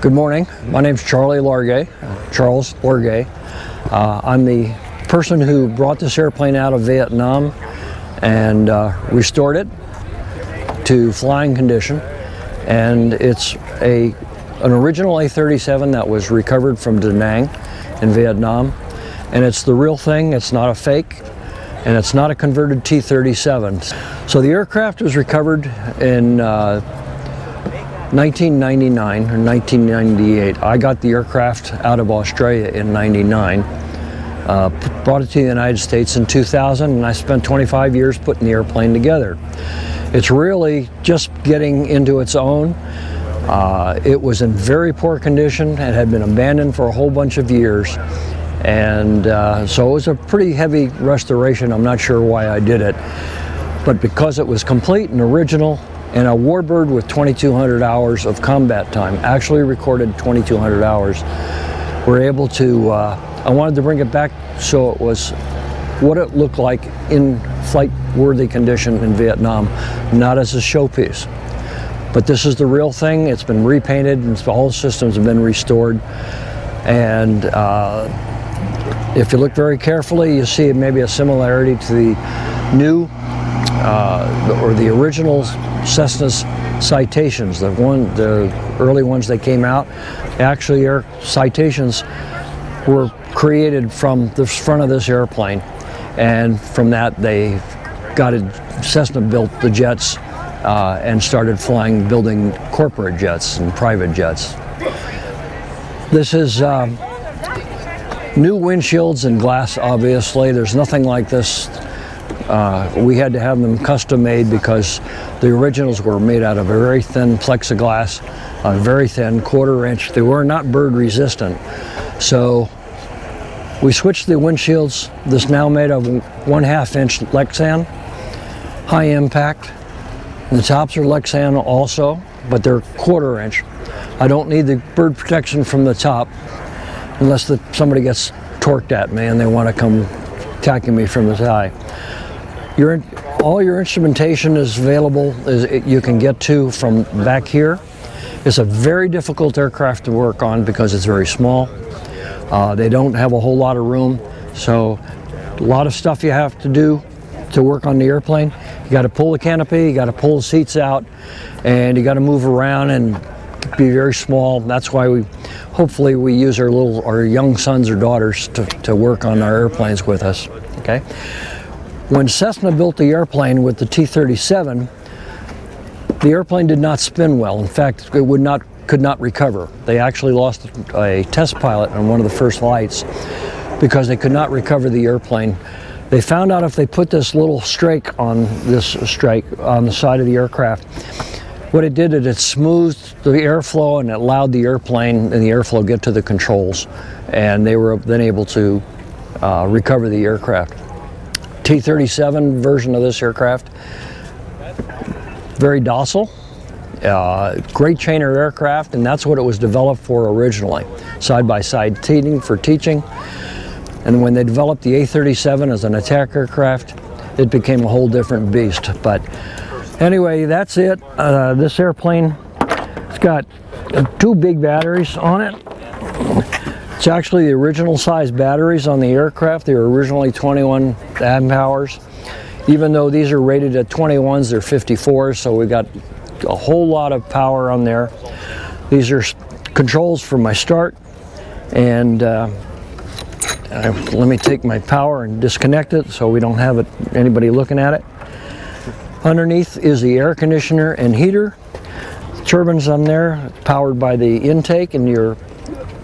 Good morning. My name's Charlie Largay, Charles Largay. I'm the person who brought this airplane out of Vietnam and restored it to flying condition. And it's an original A-37 that was recovered from Da Nang in Vietnam. And it's the real thing. It's not a fake. And it's not a converted T-37. So the aircraft was recovered in 1999 or 1998. I got the aircraft out of Australia in '99, brought it to the United States in 2000, and I spent 25 years putting the airplane together. It's really just getting into its own. It was in very poor condition and had been abandoned for a whole bunch of years. And so it was a pretty heavy restoration. I'm not sure why I did it, but because it was complete and original, and a warbird with 2,200 hours of combat time, actually recorded 2,200 hours, we're able to, I wanted to bring it back so it was what it looked like in flight-worthy condition in Vietnam, not as a showpiece. But this is the real thing. It's been repainted and all the systems have been restored. And if you look very carefully, you see maybe a similarity to the new or the original Cessna's Citations, the early ones that came out. Actually, our Citations were created from the front of this airplane, and from that they got it. Cessna built the jets and started building corporate jets and private jets. This is new windshields and glass. Obviously, there's nothing like this. We had to have them custom made because the originals were made out of a very thin plexiglass, very thin, 1/4 inch. They were not bird resistant. So we switched the windshields. This now made of 1/2 inch Lexan, high impact. The tops are Lexan also, but they're 1/4 inch. I don't need the bird protection from the top unless somebody gets torqued at me and they want to come attacking me from the side. All your instrumentation is available, you can get to from back here. It's a very difficult aircraft to work on because it's very small. They don't have a whole lot of room, so a lot of stuff you have to do to work on the airplane. You got to pull the canopy, you got to pull the seats out, and you got to move around and be very small. That's why hopefully we use our young sons or daughters to work on our airplanes with us. Okay. When Cessna built the airplane with the T-37, the airplane did not spin well. In fact, it could not recover. They actually lost a test pilot on one of the first flights because they could not recover the airplane. They found out if they put this little strake on the side of the aircraft, what it did is it smoothed the airflow and it allowed the airplane and the airflow get to the controls, and they were then able to recover the aircraft. T-37 version of this aircraft, very docile, great trainer aircraft, and that's what it was developed for originally. Side-by-side seating for teaching. And when they developed the A-37 as an attack aircraft, it became a whole different beast. But anyway, that's it. This airplane, it's got 2 big batteries on it. It's actually the original size batteries on the aircraft. They were originally 21 amp hours. Even though these are rated at 21s, they're 54s, so we got a whole lot of power on there. These are controls for my start, and let me take my power and disconnect it so we don't have anybody looking at it. Underneath is the air conditioner and heater. The turbines on there, powered by the intake and your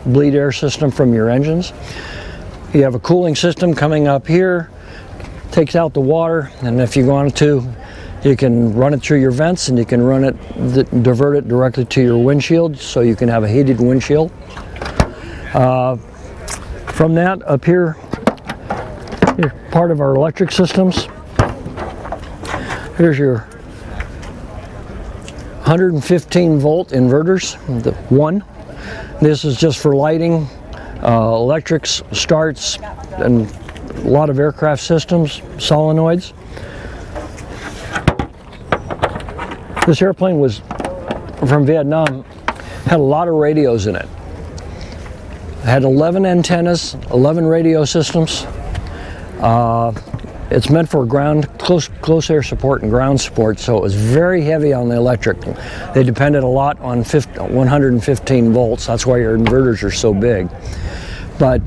bleed air system from your engines. You have a cooling system coming up here, takes out the water, and if you want to, you can run it through your vents and you can divert it directly to your windshield so you can have a heated windshield. From that up here, here's part of our electric systems. Here's your 115 volt inverters, the one. This is just for lighting, electrics, starts, and a lot of aircraft systems, solenoids. This airplane was from Vietnam Had a lot of radios in it. Had 11 antennas, 11 radio systems. It's meant for close air support and ground support, so it was very heavy on the electric. They depended a lot on 115 volts. That's why your inverters are so big. But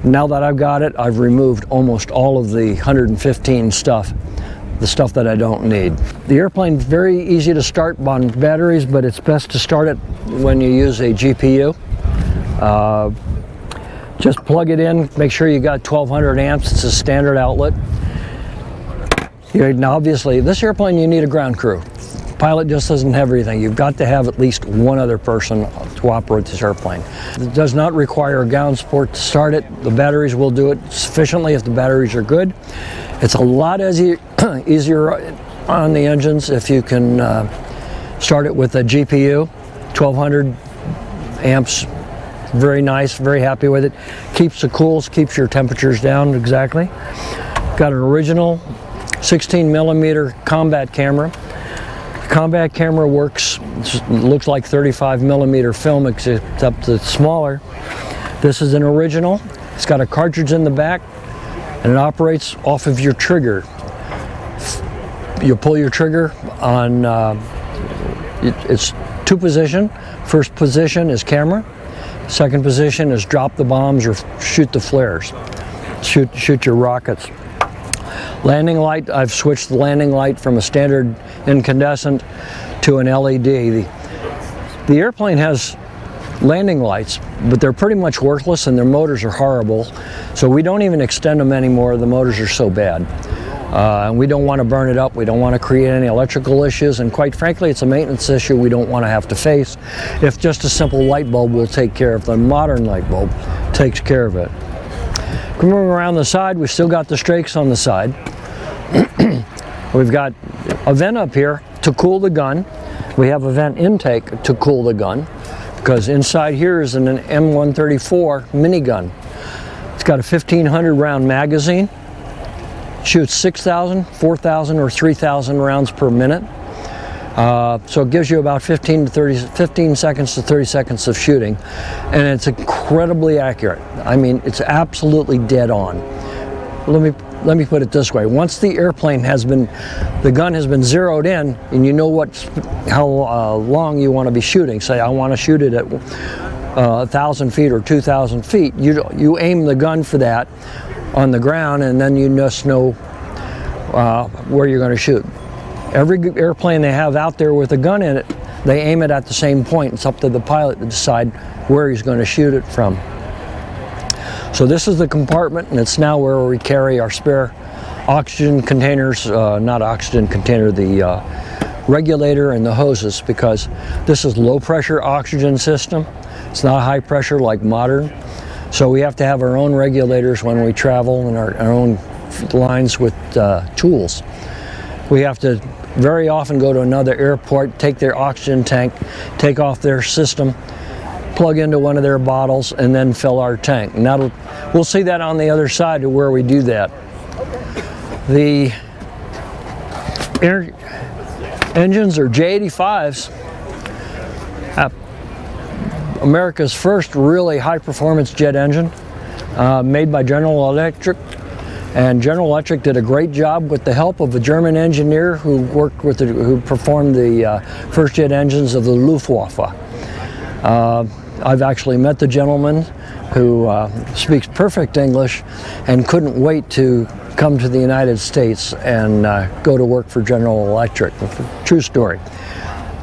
now that I've got it, I've removed almost all of the 115 stuff, the stuff that I don't need. The airplane's very easy to start on batteries, but it's best to start it when you use a GPU. Just plug it in, make sure you got 1200 amps, it's a standard outlet. Now obviously, this airplane you need a ground crew. Pilot just doesn't have everything. You've got to have at least one other person to operate this airplane. It does not require ground support to start it. The batteries will do it sufficiently if the batteries are good. It's a lot easier on the engines if you can start it with a GPU, 1200 amps. Very nice, very happy with it. Keeps the cools, keeps your temperatures down exactly. Got an original 16 millimeter combat camera. The combat camera works, looks like 35 millimeter film except it's smaller. This is an original. It's got a cartridge in the back and it operates off of your trigger. You pull your trigger on, it's two position. First position is camera. Second position is drop the bombs or shoot the flares. Shoot your rockets. Landing light, I've switched the landing light from a standard incandescent to an LED. The airplane has landing lights, but they're pretty much worthless and their motors are horrible. So we don't even extend them anymore. The motors are so bad. And we don't want to burn it up. We don't want to create any electrical issues. And quite frankly, it's a maintenance issue we don't want to have to face. If just a simple light bulb will take care of, the modern light bulb takes care of it. Coming around the side, we've still got the strakes on the side. We've got a vent up here to cool the gun. We have a vent intake to cool the gun because inside here is an M134 minigun. It's got a 1500 round magazine. Shoots 6,000, 4,000, or 3,000 rounds per minute. So it gives you about 15 seconds to 30 seconds of shooting. And it's incredibly accurate. I mean, it's absolutely dead on. Let me put it this way. Once the gun has been zeroed in, and you know how long you want to be shooting. Say I want to shoot it at 1,000 feet or 2,000 feet. You aim the gun for that on the ground, and then you just know where you're going to shoot. Every airplane they have out there with a gun in it, they aim it at the same point. It's up to the pilot to decide where he's going to shoot it from. So this is the compartment, and it's now where we carry our spare oxygen containers, not oxygen container, the regulator and the hoses, because this is low pressure oxygen system. It's not high pressure like modern. So we have to have our own regulators when we travel and our own lines with tools. We have to very often go to another airport, take their oxygen tank, take off their system, plug into one of their bottles, and then fill our tank. And we'll see that on the other side of where we do that. The engines are J85s. America's first really high-performance jet engine, made by General Electric. And General Electric did a great job with the help of a German engineer who performed the first jet engines of the Luftwaffe. I've actually met the gentleman who speaks perfect English and couldn't wait to come to the United States and go to work for General Electric. True story.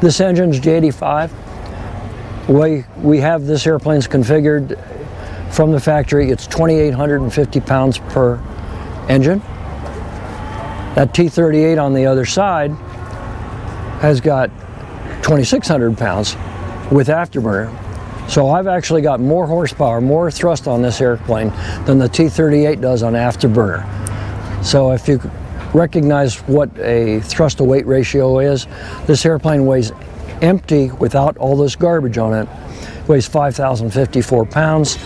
This engine's J85. The way we have this airplane's configured from the factory, it's 2,850 pounds per engine. That T-38 on the other side has got 2,600 pounds with afterburner. So I've actually got more horsepower, more thrust on this airplane than the T-38 does on afterburner. So if you recognize what a thrust to weight ratio is, this airplane weighs empty without all this garbage on it, weighs 5,054 pounds.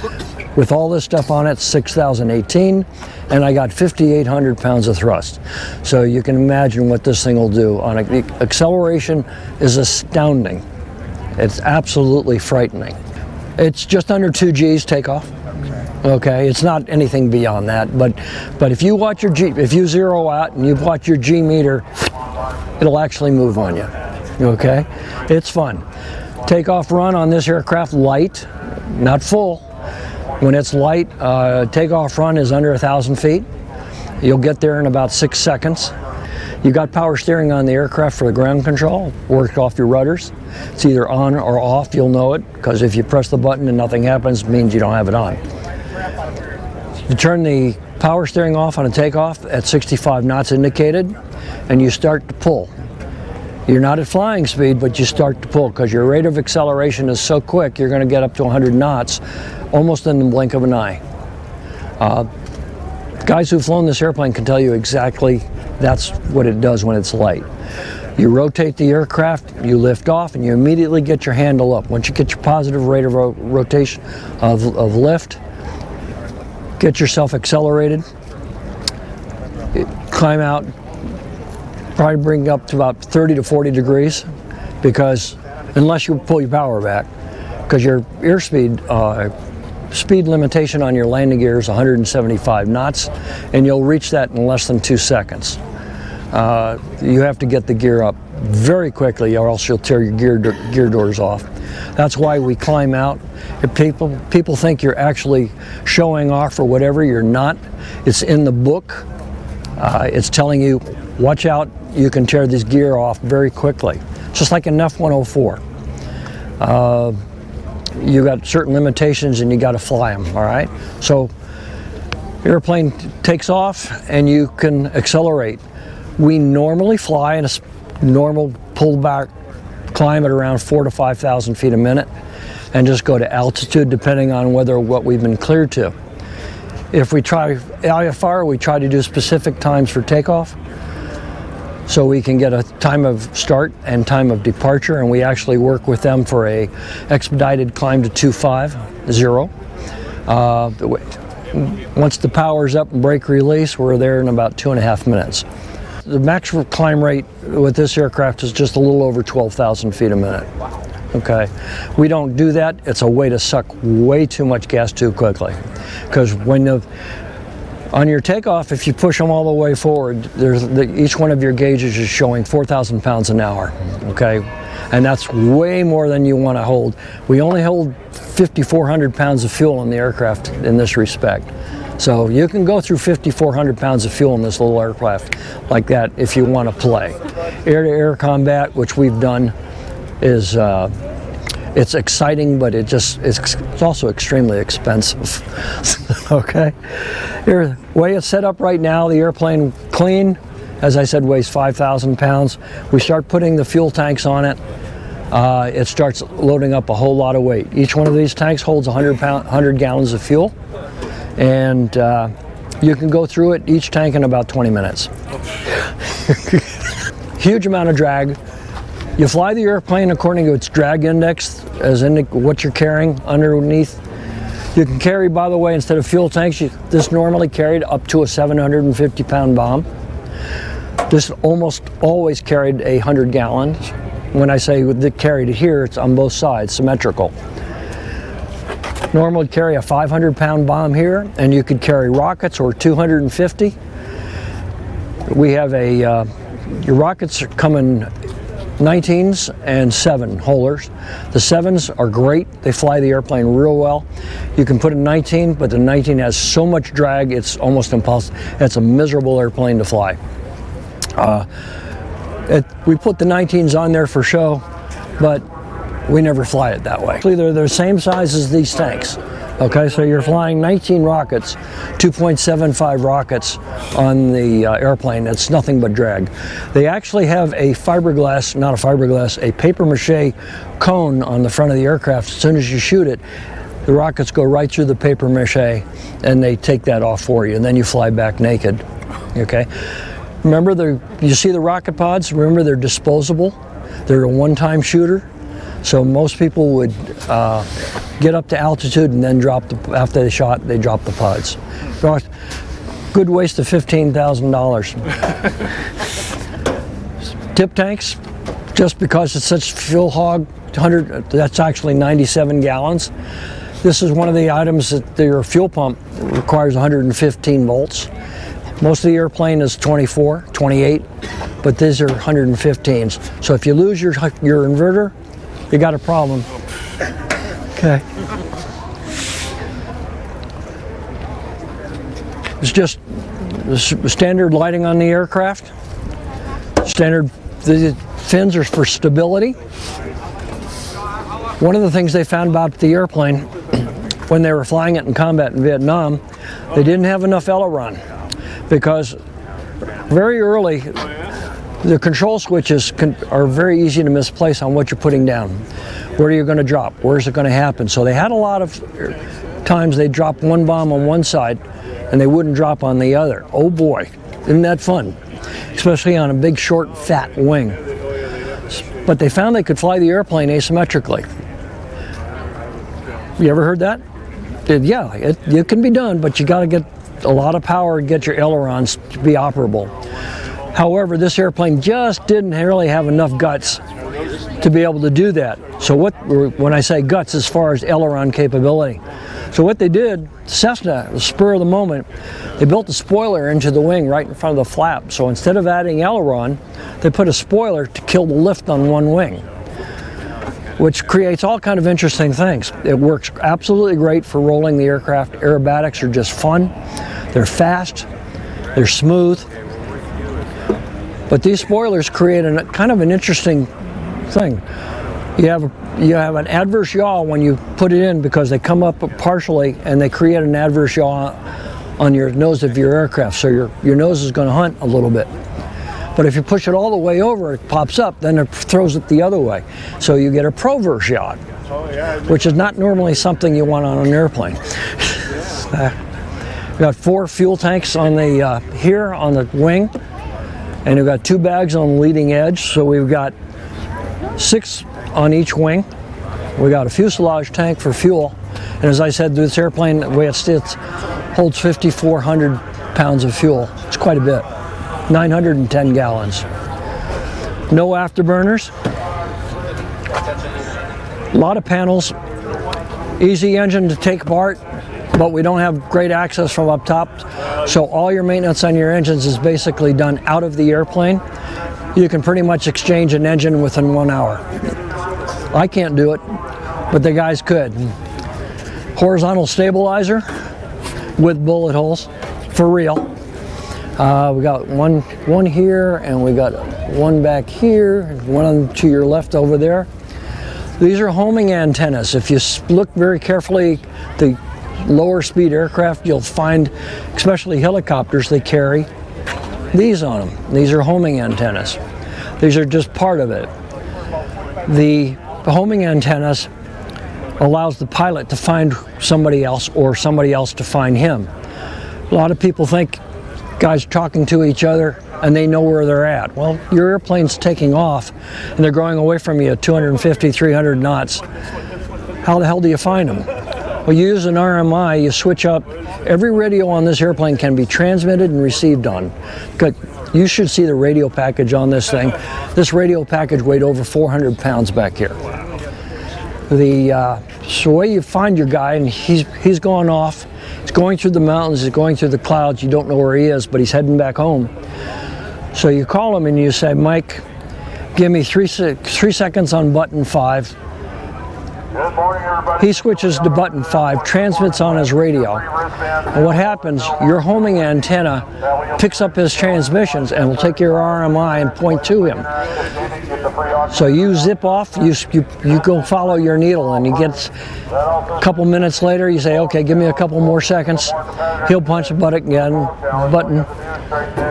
With all this stuff on it, 6,018, and I got 5,800 pounds of thrust. So you can imagine what this thing will do. The acceleration is astounding. It's absolutely frightening. It's just under 2 G's takeoff. Okay, it's not anything beyond that, but if you watch your G, if you zero out and you watch your G meter, it'll actually move on you. Okay, it's fun. Takeoff run on this aircraft, light, not full. When it's light, takeoff run is under 1,000 feet. You'll get there in about 6 seconds. You got power steering on the aircraft for the ground control, work off your rudders. It's either on or off, you'll know it, because if you press the button and nothing happens, it means you don't have it on. You turn the power steering off on a takeoff at 65 knots indicated, and you start to pull. You're not at flying speed, but you start to pull because your rate of acceleration is so quick, you're going to get up to 100 knots almost in the blink of an eye. Guys who've flown this airplane can tell you exactly that's what it does when it's light. You rotate the aircraft, you lift off, and you immediately get your handle up. Once you get your positive rate of rotation of lift, get yourself accelerated, climb out, probably bring up to about 30 to 40 degrees, because unless you pull your power back, because your airspeed speed limitation on your landing gear is 175 knots, and you'll reach that in less than 2 seconds. You have to get the gear up very quickly, or else you'll tear your gear doors off. That's why we climb out. If people think you're actually showing off or whatever, you're not. It's in the book. It's telling you, watch out, you can tear this gear off very quickly. Just like an F-104. You got certain limitations and you got to fly them, all right? So airplane takes off and you can accelerate. We normally fly in a normal pullback climb at around 4,000 to 5,000 feet a minute and just go to altitude depending on what we've been cleared to. If we try IFR, we try to do specific times for takeoff so we can get a time of start and time of departure, and we actually work with them for a expedited climb to 250. Once the power's up and brake release, we're there in about 2.5 minutes. The max climb rate with this aircraft is just a little over 12,000 feet a minute. Okay, we don't do that. It's a way to suck way too much gas too quickly, because on your takeoff, if you push them all the way forward, each one of your gauges is showing 4,000 pounds an hour. Okay, and that's way more than you want to hold. We only hold 5,400 pounds of fuel in the aircraft in this respect. So you can go through 5,400 pounds of fuel in this little aircraft like that if you want to play. Air-to-air combat, which we've done, is it's exciting, but it's also extremely expensive. Okay, the way it's set up right now, the airplane clean, as I said, weighs 5,000 pounds. We start putting the fuel tanks on it. It starts loading up a whole lot of weight. Each one of these tanks holds 100 gallons of fuel, and you can go through it, each tank, in about 20 minutes. Huge amount of drag. You fly the airplane according to its drag index, as in what you're carrying underneath. You can carry, by the way, instead of fuel tanks, this normally carried up to a 750-pound bomb. This almost always carried 100 gallons. When I say carried it here, it's on both sides, symmetrical. Normally carry a 500-pound bomb here, and you could carry rockets, or 250. We have your rockets come in 19s and 7-holers. The 7s are great. They fly the airplane real well. You can put a 19, but the 19 has so much drag, it's almost impossible. It's a miserable airplane to fly. We put the 19s on there for show, but we never fly it that way. They're the same size as these tanks. Okay, so you're flying 19 rockets, 2.75 rockets on the airplane. It's nothing but drag. They actually have a fiberglass, not a fiberglass, a paper mache cone on the front of the aircraft. As soon as you shoot it, the rockets go right through the paper mache, and they take that off for you, and then you fly back naked. Okay. Remember, you see the rocket pods? Remember, they're disposable. They're a one-time shooter. So most people would get up to altitude and then after they shot, they drop the pods. Good waste of $15,000. Tip tanks, just because it's such fuel hog, that's actually 97 gallons. This is one of the items that your fuel pump requires 115 volts. Most of the airplane is 24, 28, but these are 115s. So if you lose your inverter, you got a problem. Okay. It's just the standard lighting on the aircraft. The fins are for stability. One of the things they found about the airplane when they were flying it in combat in Vietnam, they didn't have enough aileron, because very early the control switches are very easy to misplace on what you're putting down. Where are you going to drop? Where's it going to happen? So they had a lot of times they dropped one bomb on one side and they wouldn't drop on the other. Oh boy, isn't that fun? Especially on a big, short, fat wing. But they found they could fly the airplane asymmetrically. You ever heard that? Yeah, it can be done, but you got to get a lot of power to get your ailerons to be operable. However, this airplane just didn't really have enough guts to be able to do that. So when I say guts, as far as aileron capability. So what they did, Cessna, the spur of the moment, they built a spoiler into the wing right in front of the flap. So instead of adding aileron, they put a spoiler to kill the lift on one wing, which creates all kind of interesting things. It works absolutely great for rolling the aircraft. Aerobatics are just fun. They're fast. They're smooth. But these spoilers create kind of an interesting thing. You have an adverse yaw when you put it in, because they come up partially and they create an adverse yaw on your nose of your aircraft. So your nose is going to hunt a little bit. But if you push it all the way over, it pops up, then it throws it the other way. So you get a proverse yaw, which is not normally something you want on an airplane. We've got 4 fuel tanks on the here on the wing, and we've got 2 bags on the leading edge. So we've got 6 on each wing. We got a fuselage tank for fuel, and as I said, this airplane, the way it sits, holds 5,400 pounds of fuel. It's quite a bit. 910 gallons. No afterburners. A lot of panels. Easy engine to take apart, but we don't have great access from up top. So all your maintenance on your engines is basically done out of the airplane. You can pretty much exchange an engine within 1 hour. I can't do it, but the guys could. Horizontal stabilizer with bullet holes, for real. We got one here, and we got one back here, one to your left over there. These are homing antennas. If you look very carefully, the lower speed aircraft, you'll find, especially helicopters, they carry these on them. These are homing antennas. These are just part of it. The homing antennas allows the pilot to find somebody else, or somebody else to find him. A lot of people think guys talking to each other and they know where they're at. Well, your airplane's taking off and they're going away from you at 250, 300 knots. How the hell do you find them? Well, you use an RMI, you switch up. Every radio on this airplane can be transmitted and received on. You should see the radio package on this thing. This radio package weighed over 400 pounds back here. So the way you find your guy, and he's gone off. He's going through the mountains, he's going through the clouds. You don't know where he is, but he's heading back home. So you call him and you say, Mike, give me 3 seconds on button 5. He switches to button 5, transmits on his radio, and what happens, your homing antenna picks up his transmissions and will take your RMI and point to him. So you zip off, you go follow your needle, and he gets a couple minutes later, you say, okay, give me a couple more seconds. He'll punch the button again,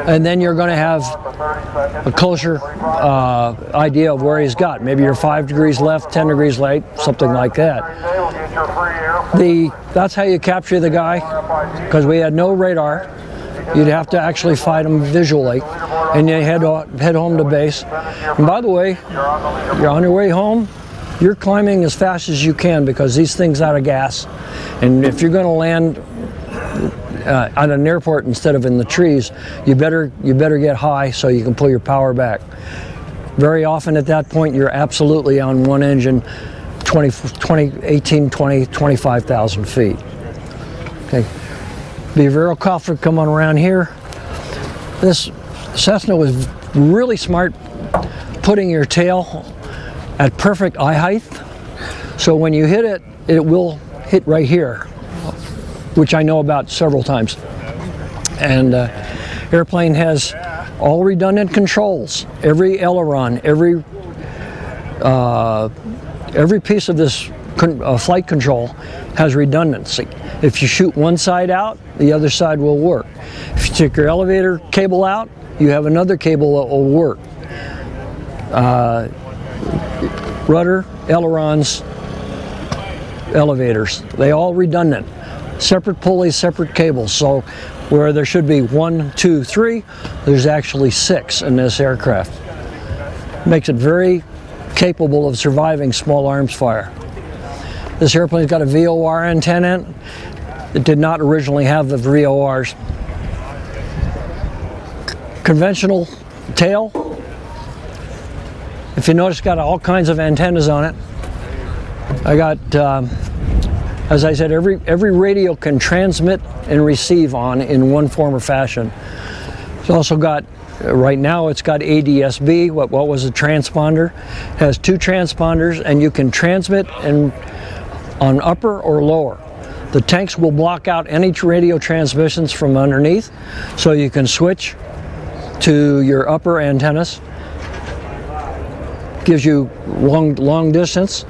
and then you're going to have a closer idea of where he's got. Maybe you're 5 degrees left, 10 degrees late, something like that. That's how you capture the guy, because we had no radar. You'd have to actually fight him visually, and you head home to base. And by the way, you're on your way home, you're climbing as fast as you can, because these things out of gas. And if you're going to land at an airport instead of in the trees, you better get high so you can pull your power back. Very often at that point, you're absolutely on one engine, 18, 20, 25,000 feet. Okay, be very confident coming around here. This Cessna was really smart putting your tail at perfect eye height. So when you hit it, it will hit right here, which I know about several times. And airplane has all redundant controls. Every aileron, every piece of this flight control has redundancy. If you shoot one side out, the other side will work. If you take your elevator cable out, you have another cable that will work. Rudder, ailerons, elevators, they all redundant. Separate pulleys, separate cables. So where there should be 1, 2, 3, there's actually 6 in this aircraft. Makes it very capable of surviving small arms fire. This airplane's got a VOR antenna in it. It did not originally have the VORs. Conventional tail. If you notice, got all kinds of antennas on it. I got, as I said, every radio can transmit and receive on in one form or fashion. It's also got, right now it's got ADS-B, what was a transponder. It has 2 transponders, and you can transmit on upper or lower. The tanks will block out any radio transmissions from underneath, so you can switch to your upper antennas. Gives you long distance,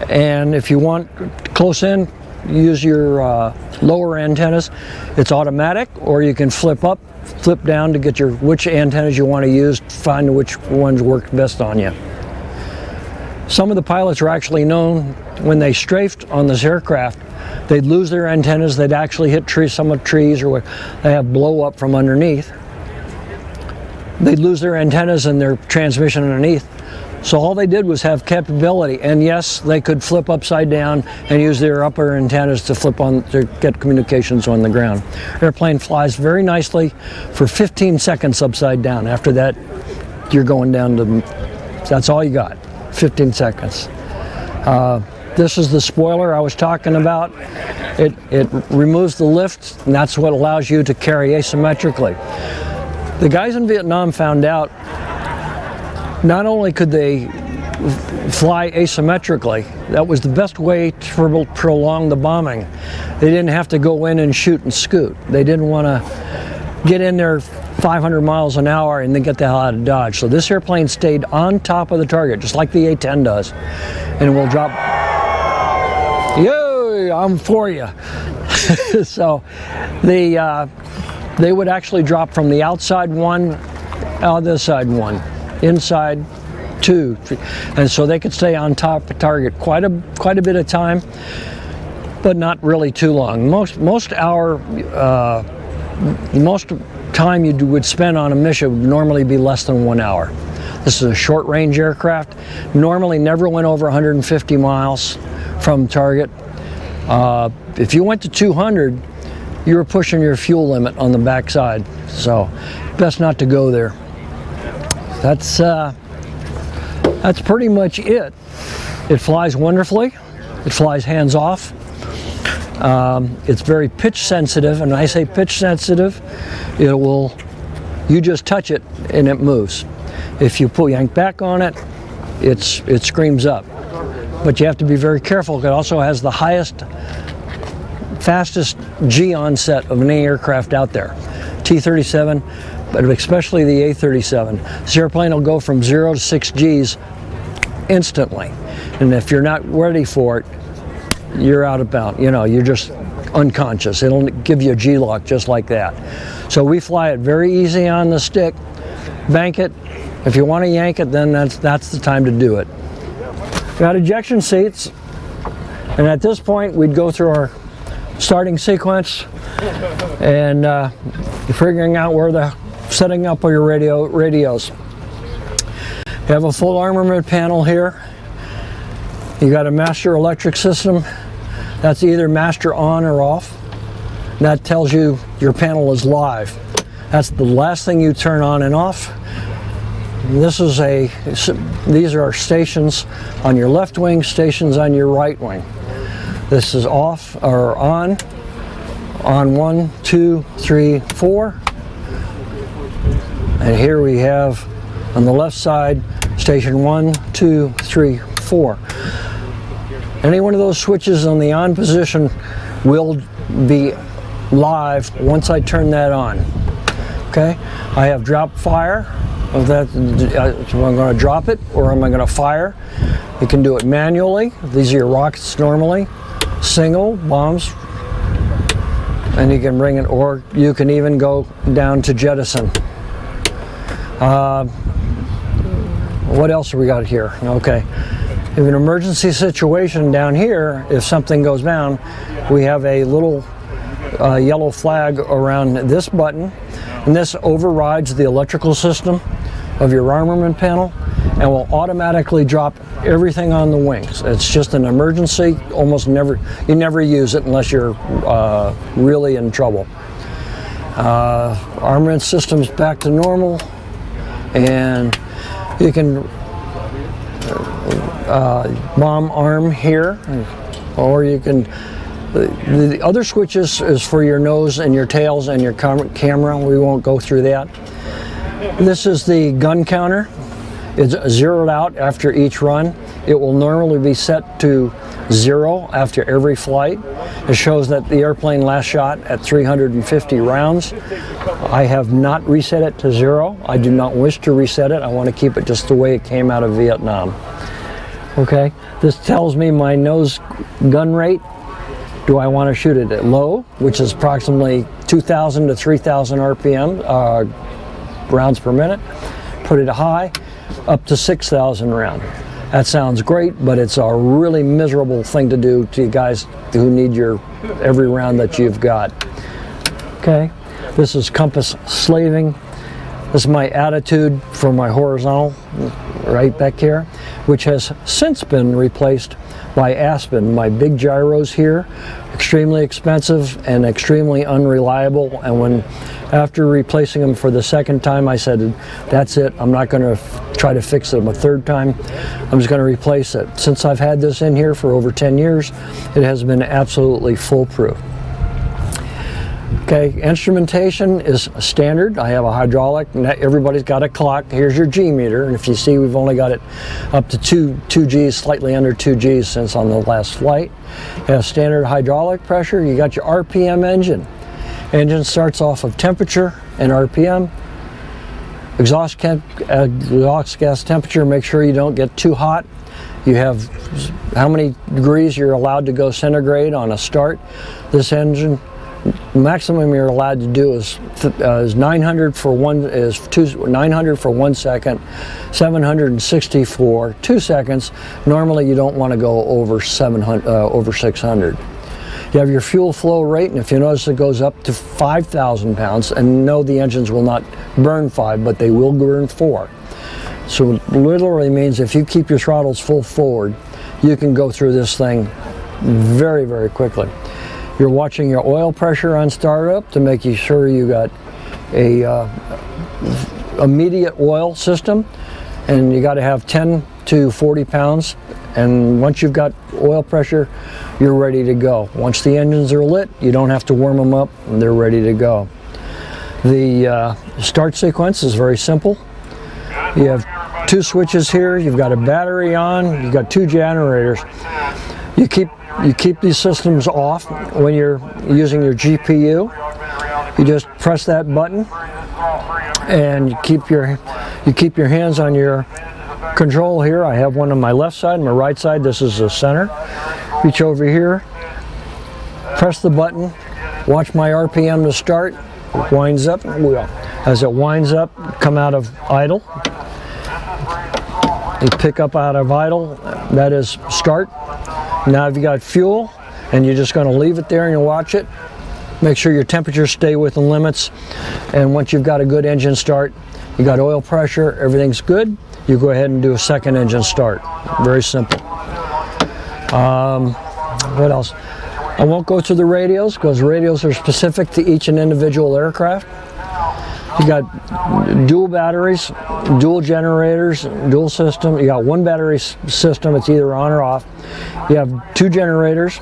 and if you want close in, use your lower antennas. It's automatic, or you can flip up, flip down to get which antennas you want to use, find which ones work best on you. Some of the pilots are actually known, when they strafed on this aircraft, they'd lose their antennas, they'd actually hit some trees, or they have blow up from underneath. They'd lose their antennas and their transmission underneath. So all they did was have capability, and yes, they could flip upside down and use their upper antennas to flip on, to get communications on the ground. Airplane flies very nicely for 15 seconds upside down. After that, you're going down to, that's all you got, 15 seconds. This is the spoiler I was talking about. It removes the lift, and that's what allows you to carry asymmetrically. The guys in Vietnam found out not only could they fly asymmetrically, that was the best way to prolong the bombing. They didn't have to go in and shoot and scoot. They didn't want to get in there 500 miles an hour and then get the hell out of Dodge. So this airplane stayed on top of the target, just like the A-10 does, and it will drop. Yay, I'm for you. So they would actually drop from the outside one, other side one, inside 2, 3, and so they could stay on top of target quite a bit of time, but not really too long. Most time you would spend on a mission would normally be less than 1 hour. This is a short range aircraft. Normally never went over 150 miles from target. If you went to 200, you were pushing your fuel limit on the backside, so best not to go there. That's pretty much it. It flies wonderfully. It flies hands off. It's very pitch sensitive, and when I say pitch sensitive, you just touch it and it moves. If you yank back on it, it screams up. But you have to be very careful. It also has the fastest G onset of any aircraft out there. T-37, but especially the A-37. This airplane will go from 0 to 6 Gs instantly. And if you're not ready for it, you're out of bounds. You're just unconscious. It'll give you a G-lock just like that. So we fly it very easy on the stick, bank it. If you want to yank it, then that's the time to do it. Got ejection seats, and at this point we'd go through our starting sequence and figuring out where the setting up of your radios. You have a full armament panel here. You got a master electric system. That's either master on or off. That tells you your panel is live. That's the last thing you turn on and off. these are stations on your left wing, stations on your right wing. This is off or on 1, 2, 3, 4. And here we have on the left side, station 1, 2, 3, 4. Any one of those switches on the on position will be live once I turn that on. Okay, I have drop fire. Am I going to drop it or am I going to fire? You can do it manually. These are your rockets normally. Single bombs, and you can bring it, or you can even go down to jettison. What else have we got here? Okay, if an emergency situation down here, if something goes down, we have a little yellow flag around this button, and this overrides the electrical system of your armament panel and will automatically drop everything on the wings. It's just an emergency. You never use it unless you're really in trouble. Armament system's back to normal, and you can bomb arm here, or you can. The other switches is for your nose and your tails and your camera. We won't go through that. This is the gun counter. It's zeroed out after each run. It will normally be set to 0 after every flight. It shows that the airplane last shot at 350 rounds. I have not reset it to 0. I do not wish to reset it. I want to keep it just the way it came out of Vietnam. Okay, this tells me my nose gun rate. Do I want to shoot it at low, which is approximately 2,000 to 3,000 RPM, rounds per minute? Put it high, up to 6,000 round. That sounds great, but it's a really miserable thing to do to you guys who need every round that you've got. Okay, this is compass slaving. This is my attitude for my horizontal, right back here, which has since been replaced by Aspen. My big gyros here, extremely expensive and extremely unreliable, and after replacing them for the second time, I said, that's it, I'm not going to try to fix them a third time, I'm just going to replace it. Since I've had this in here for over 10 years, it has been absolutely foolproof. Okay, instrumentation is standard. I have a hydraulic, everybody's got a clock. Here's your G meter, and if you see, we've only got it up to 2 Gs, slightly under 2 Gs since on the last flight. You have standard hydraulic pressure. You got your RPM engine. Engine starts off of temperature and RPM. Exhaust gas temperature, make sure you don't get too hot. You have how many degrees you're allowed to go centigrade on a start. This engine, maximum you're allowed to do is 900 for 1 second, 760 for 2 seconds. Normally you don't want to go over 600. You have your fuel flow rate, and if you notice it goes up to 5,000 pounds, and no, the engines will not burn 5, but they will burn 4. So it literally means if you keep your throttles full forward, you can go through this thing very, very quickly. You're watching your oil pressure on startup to make sure you got a immediate oil system, and you got to have 10 to 40 pounds, and once you've got oil pressure, you're ready to go. Once the engines are lit, you don't have to warm them up, and they're ready to go. The start sequence is very simple. You have 2 switches here, you've got a battery on, you've got 2 generators. You keep these systems off when you're using your GPU. You just press that button, and you keep your hands on your control here. I have one on my left side, my right side. This is the center. Reach over here, press the button, watch my RPM to start. It winds up. As it winds up, come out of idle. You pick up out of idle. That is start. Now if you got fuel, and you're just going to leave it there and you watch it, make sure your temperatures stay within limits, and once you've got a good engine start, you got oil pressure, everything's good, you go ahead and do a second engine start. Very simple. What else? I won't go through the radios because radios are specific to each and individual aircraft. You got dual batteries, dual generators, dual system. You got one battery system, it's either on or off. You have 2 generators.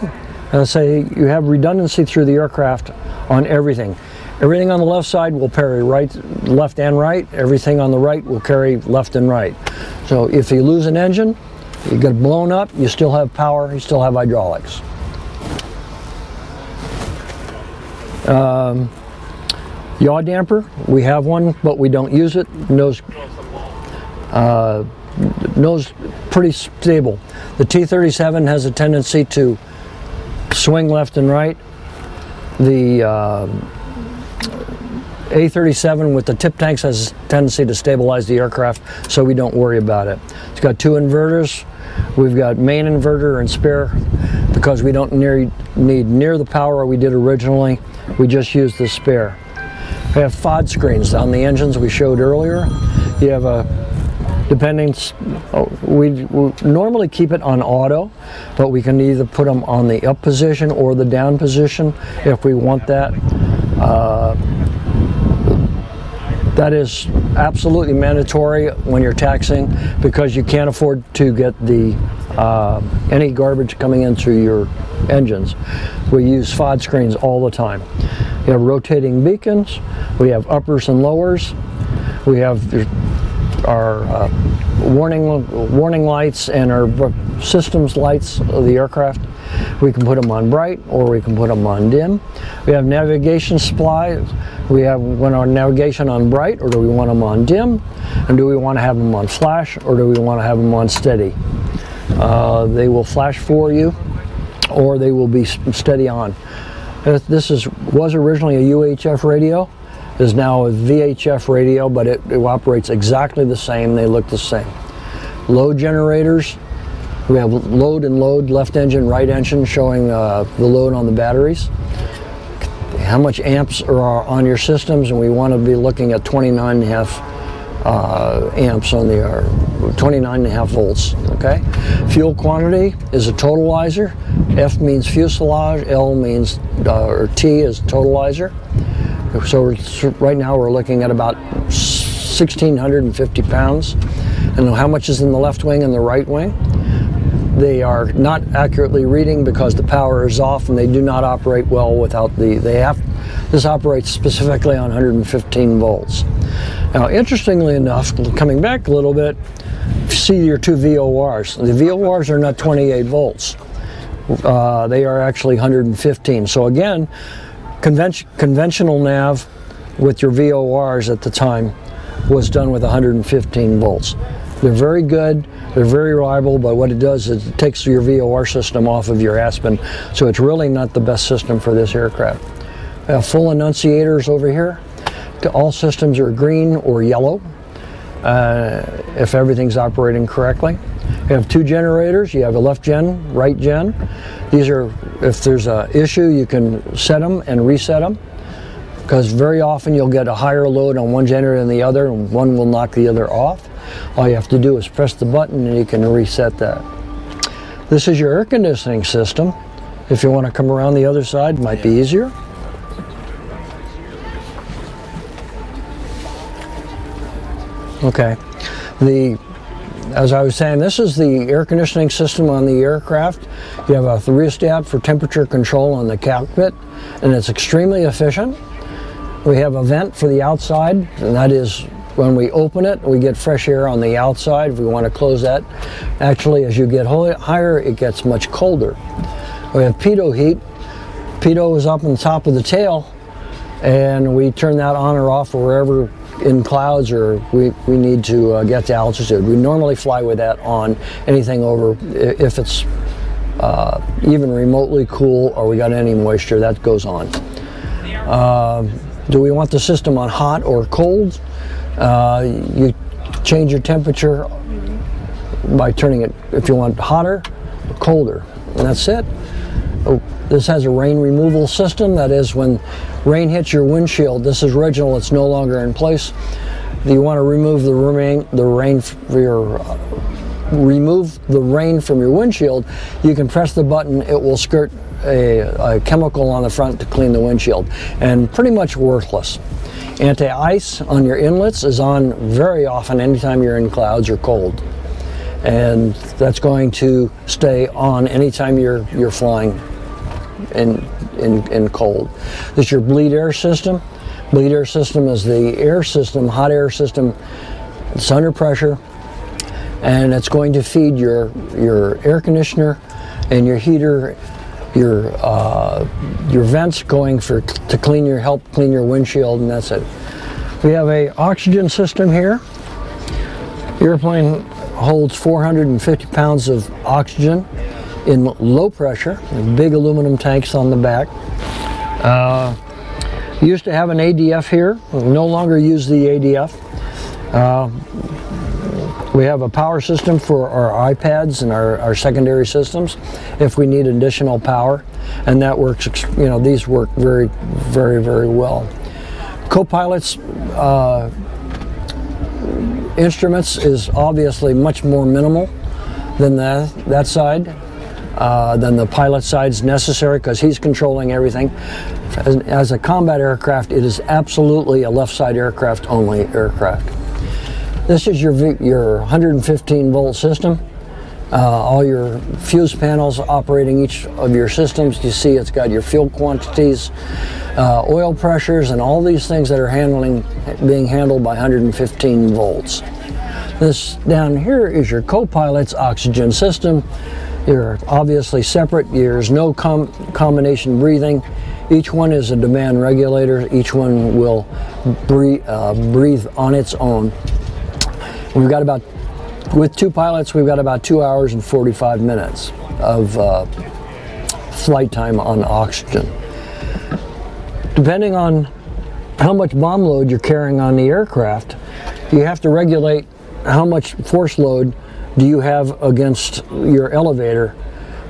Say you have redundancy through the aircraft on everything. Everything on the left side will carry left and right. Everything on the right will carry left and right. So if you lose an engine, you get blown up, you still have power, you still have hydraulics. Yaw damper, we have one, but we don't use it. Nose pretty stable. The T-37 has a tendency to swing left and right. The A-37 with the tip tanks has a tendency to stabilize the aircraft, so we don't worry about it. It's got 2 inverters. We've got main inverter and spare because we don't need near the power we did originally. We just use the spare. We have FOD screens on the engines we showed earlier. You have we normally keep it on auto, but we can either put them on the up position or the down position if we want that. That is absolutely mandatory when you're taxiing because you can't afford to get any garbage coming in through your engines. We use FOD screens all the time. We have rotating beacons, we have uppers and lowers, we have our warning lights and our systems lights of the aircraft. We can put them on bright or we can put them on dim. We have navigation supply. We want our navigation on bright or do we want them on dim? And do we want to have them on flash or do we want to have them on steady? They will flash for you or they will be steady on. This was originally a UHF radio. Is now a VHF radio, but it operates exactly the same. They look the same. Load generators. We have load and load, left engine, right engine, showing the load on the batteries. How much amps are on your systems, and we want to be looking at 29.5 amps on the 29.5 volts. Okay. Fuel quantity is a totalizer. F means fuselage. L means or T is totalizer. So right now we're looking at about 1,650 pounds. And how much is in the left wing and the right wing? They are not accurately reading because the power is off and they do not operate well without this operates specifically on 115 volts. Now, interestingly enough, coming back a little bit, see your 2 VORs. The VORs are not 28 volts. They are actually 115. So again, conventional nav with your VORs at the time was done with 115 volts. They're very good, they're very reliable, but what it does is it takes your VOR system off of your Aspen, so it's really not the best system for this aircraft. We have full annunciators over here. All systems are green or yellow if everything's operating correctly. You have 2 generators. You have a left gen, right gen. These are, if there's an issue, you can set them and reset them because very often you'll get a higher load on one generator than the other and one will knock the other off. All you have to do is press the button and you can reset that. This is your air conditioning system. If you want to come around the other side, it might be easier. Okay. As I was saying, this is the air conditioning system on the aircraft. You have a thermostat for temperature control on the cockpit, and it's extremely efficient. We have a vent for the outside, and that is when we open it, we get fresh air on the outside. If we want to close that, actually, as you get higher, it gets much colder. We have pitot heat. Pitot is up on top of the tail, and we turn that on or off wherever in clouds or we need to get to altitude. We normally fly with that on anything over, if it's even remotely cool or we got any moisture, that goes on. Do we want the system on hot or cold? You change your temperature by turning it, if you want hotter or colder, and that's it. This has a rain removal system. That is, when rain hits your windshield, this is original, it's no longer in place. You want to remove the rain from your windshield, you can press the button, it will squirt a chemical on the front to clean the windshield, and pretty much worthless. Anti-ice on your inlets is on very often anytime you're in clouds or cold. And that's going to stay on anytime you're flying in cold. This is your bleed air system. Bleed air system is the air system, hot air system. It's under pressure, and it's going to feed your air conditioner and your heater, your vents going to help clean your windshield, and that's it. We have a oxygen system here. The airplane holds 450 pounds of oxygen in low pressure, big aluminum tanks on the back. Used to have an ADF here. We no longer use the ADF. We have a power system for our iPads and our secondary systems if we need additional power, and that works, these work very, very, very well. Co-pilot's instruments is obviously much more minimal than that side, than the pilot side's necessary, because he's controlling everything. As a combat aircraft, it is absolutely a left side aircraft only aircraft. This is your 115 volt system. All your fuse panels operating each of your systems. You see it's got your fuel quantities, oil pressures, and all these things that are being handled by 115 volts. This down here is your co-pilot's oxygen system. You're obviously separate. There's no combination breathing. Each one is a demand regulator. Each one will breathe on its own. We've got with two pilots, we've got about 2 hours and 45 minutes of flight time on oxygen. Depending on how much bomb load you're carrying on the aircraft, you have to regulate how much force load do you have against your elevator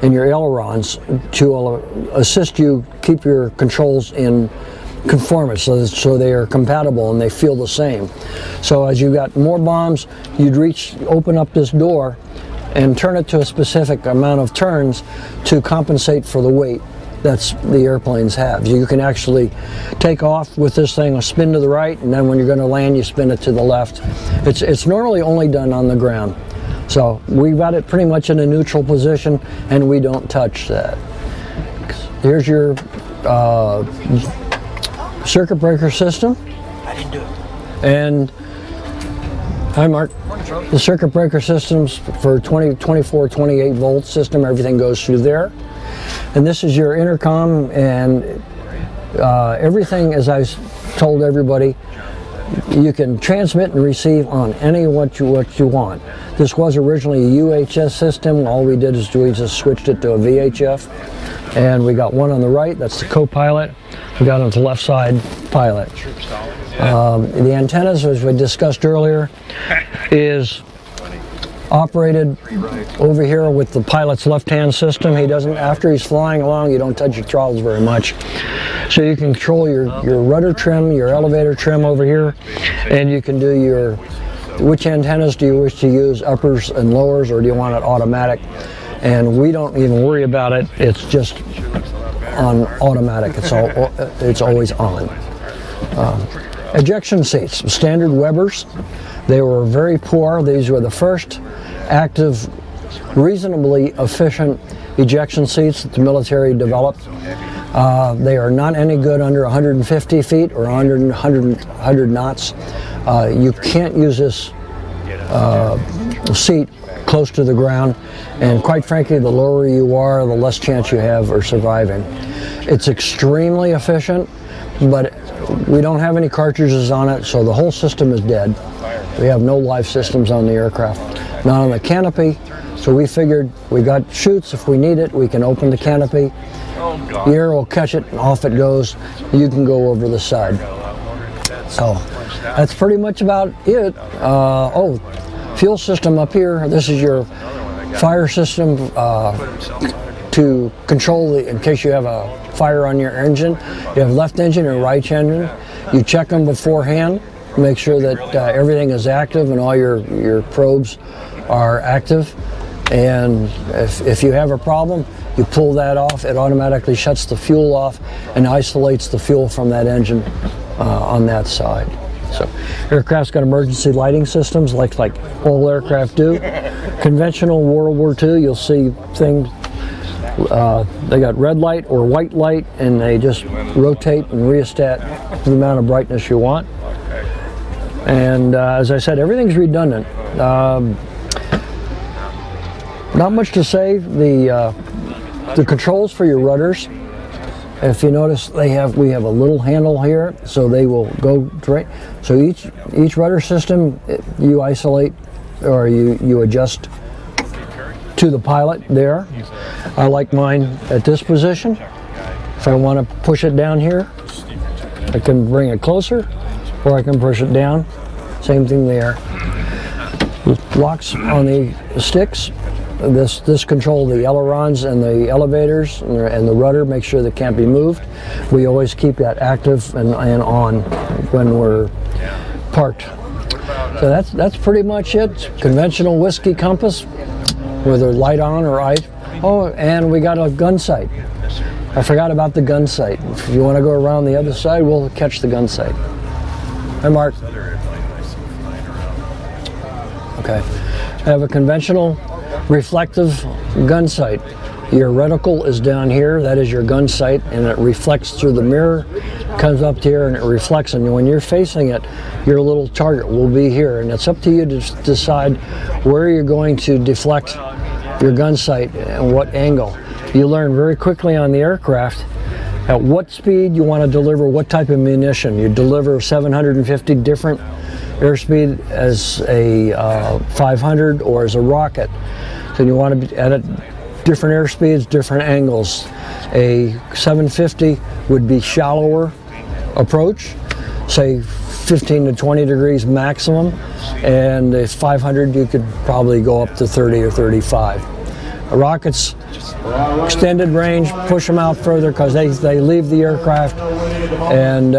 and your ailerons to assist you keep your controls in conformance, so they are compatible and they feel the same. So as you got more bombs, you'd open up this door and turn it to a specific amount of turns to compensate for the weight that's the airplanes have. You can actually take off with this thing, a spin to the right, and then when you're going to land, you spin it to the left. It's normally only done on the ground. So we've got it pretty much in a neutral position, and we don't touch that. Here's your circuit breaker system. I didn't do it. And hi, Mark. The circuit breaker systems for 24, 28 volt system, everything goes through there. And this is your intercom, and everything, as I told everybody, you can transmit and receive on any what you want. This was originally a UHF system. All we did is we just switched it to a VHF. And we got one on the right, that's the co-pilot. We got on the left side, pilot. The antennas, as we discussed earlier, is operated over here with the pilot's left-hand system. He doesn't, after he's flying along, you don't touch your throttles very much. So you can control your rudder trim, your elevator trim over here, and you can do which antennas do you wish to use, uppers and lowers, or do you want it automatic? And we don't even worry about it. It's just on automatic. It's always on. Ejection seats, standard Webers. They were very poor. These were the first active, reasonably efficient ejection seats that the military developed. They are not any good under 150 feet or under 100 knots. You can't use this seat close to the ground, and quite frankly, the lower you are, the less chance you have of surviving. It's extremely efficient, but we don't have any cartridges on it, so the whole system is dead. We have no live systems on the aircraft, not on the canopy, so we figured we got chutes. If we need it, we can open the canopy, the air will catch it, and off it goes. You can go over the side. So that's pretty much about it. Fuel system up here. This is your fire system to control in case you have a fire on your engine. You have left engine and right engine. You check them beforehand, make sure that everything is active and all your probes are active. And if you have a problem, you pull that off. It automatically shuts the fuel off and isolates the fuel from that engine on that side. So, aircraft's got emergency lighting systems like all aircraft do. Conventional World War II, you'll see things. They got red light or white light, and they just rotate and rheostat the amount of brightness you want. And as I said, everything's redundant. Not much to say. The controls for your rudders, if you notice, we have a little handle here, so they will go straight. So each rudder system, you isolate or you adjust to the pilot there. I like mine at this position. If I want to push it down here, I can bring it closer, or I can push it down. Same thing there. Locks on the sticks. This control the ailerons and the elevators and the rudder, make sure they can't be moved. We always keep that active and on when we're parked. So that's pretty much it. Conventional whiskey compass with a light on or ice. Oh, and we got a gun sight. I forgot about the gun sight. If you want to go around the other side, we'll catch the gun sight. Hi, Mark. Okay. I have a conventional reflective gun sight. Your reticle is down here, that is your gun sight, and it reflects through the mirror, comes up here and it reflects, and when you're facing it, your little target will be here, and it's up to you to decide where you're going to deflect your gun sight and what angle. You learn very quickly on the aircraft at what speed you want to deliver what type of munition. You deliver 750 different airspeed as a 500 or as a rocket. So you want to be at different airspeeds, different angles. A 750 would be shallower approach, say 15 to 20 degrees maximum, and a 500 you could probably go up to 30 or 35. Rockets, extended range, push them out further because they leave the aircraft, and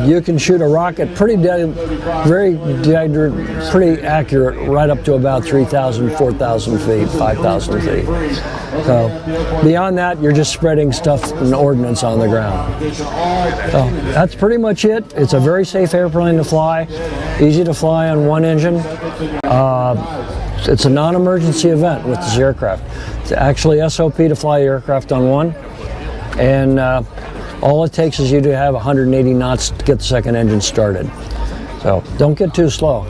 you can shoot a rocket pretty accurate right up to about 3,000, 4,000 feet, 5,000 feet. So beyond that, you're just spreading stuff and ordnance on the ground. So that's pretty much it. It's a very safe airplane to fly, easy to fly on one engine. It's a non-emergency event with this aircraft. It's actually SOP to fly the aircraft on one, and all it takes is you to have 180 knots to get the second engine started. So don't get too slow.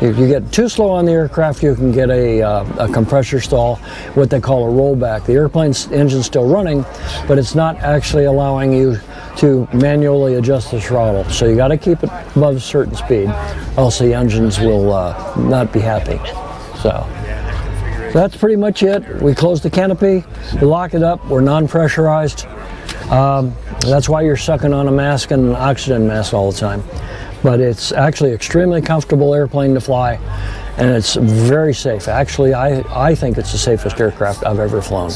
If you get too slow on the aircraft, you can get a compressor stall, what they call a rollback. The airplane's engine's still running, but it's not actually allowing you to manually adjust the throttle. So you got to keep it above a certain speed, else the engines will not be happy. So that's pretty much it. We close the canopy, we lock it up, we're non-pressurized. That's why you're sucking on a mask and an oxygen mask all the time. But it's actually extremely comfortable airplane to fly, and it's very safe. Actually, I think it's the safest aircraft I've ever flown.